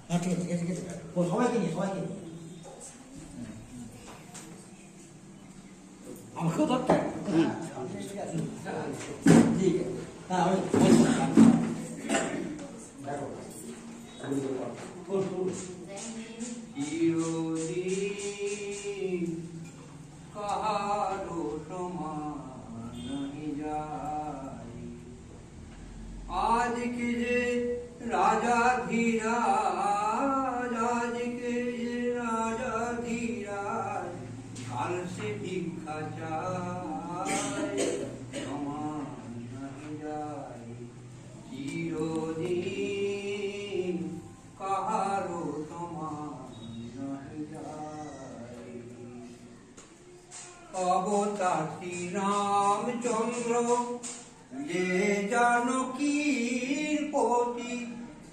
হ্যাঁ ঠিক আছে ঠিক আছে ঠিক আছে ও সবাইকে নিয়ে আমাকেও ধরতে হবে। ঠিক আছে হ্যাঁ আমি দেখো চিরদিন কাহারো সমান নাহি যায়। আজকে যে রাজাধিরাজ, আজকে যে রাজাধিরাজ, কাল সে ভিক্ষা চায়, সমান নাহি যায়। চিরদিন কাহারো সমান নাহি যায়। অবতার শ্রীরামচন্দ্র যে জানকীর পতি,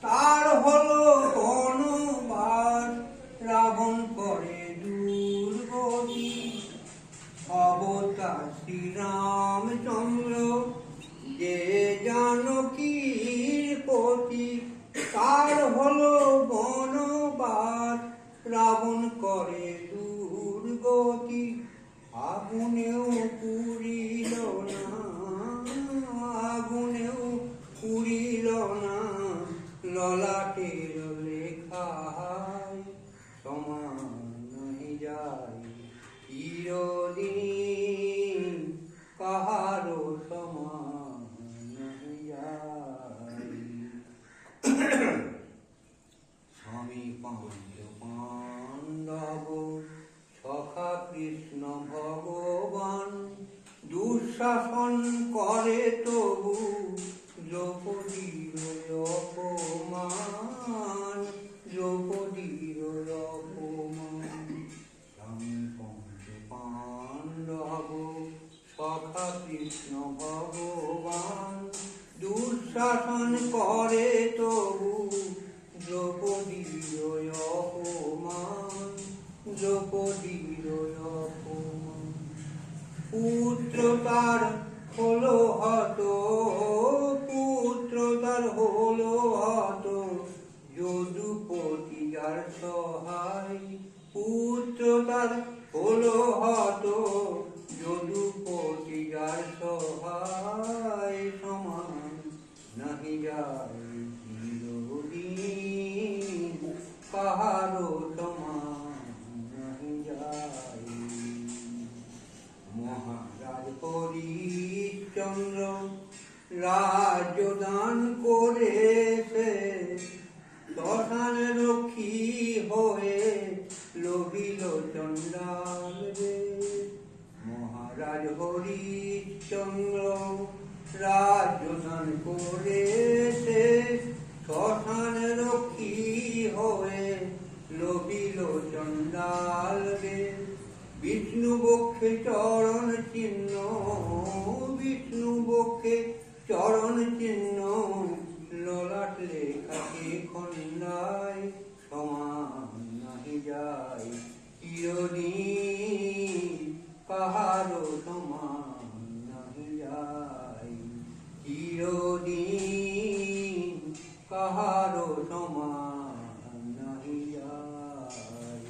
তার হলো বনবাস, রাবণ করে দুর্গতি। অবতার শ্রীরামচন্দ্র যে জানকীর পতি, তার হলো বনবাস, রাবণ করে দুর্গতি। আগুনেও পুরিল না, আগুনেও পুরিল না, ললাটের লেখায়, সমান নাহি যায়। চিরদিন কাহারো সমান নাহি যায়। স্বামী পাণ্ডব সখা কৃষ্ণ ভগবান, দুঃশাসন করে তবু দ্রৌপদীর অপমান, দ্রৌপদীর অপমান। স্বামী পাণ্ডব সখা কৃষ্ণ ভগবান, দুঃশাসন করে তবু দ্রৌপদীর অপমান, দ্রৌপদীর অপমান। পুত্র তার হলো হত, পুত্র তার হলো হত, যদুপতি যার সহায়, পুত্র তার হলো হত, যদুপতি যার সহায়, সমান নাহি যায়। চিরদিন কাহারো সমান নাহি যায়। মহারাজ হরিশ্চন্দ্র রাজ্যদান করেছে, শ্মশান রক্ষী হয়ে লোভিল চণ্ডাল রে। মহারাজ হরিশ্চন্দ্র রাজ্যদান করেছে, শ্মশান রক্ষী হয়ে লোভিল চণ্ডাল রে। বিষ্ণু বক্ষে চরণ চিহ্ন, বিষ্ণু বক্ষে চরণ চিহ্ন, ললাট লেখাকে খণ্ডায়, সমান নাহি যায়। চিরদিন কাহারো সমান নাহি যায়। চিরদিন কাহারো সমান নাহি যায়।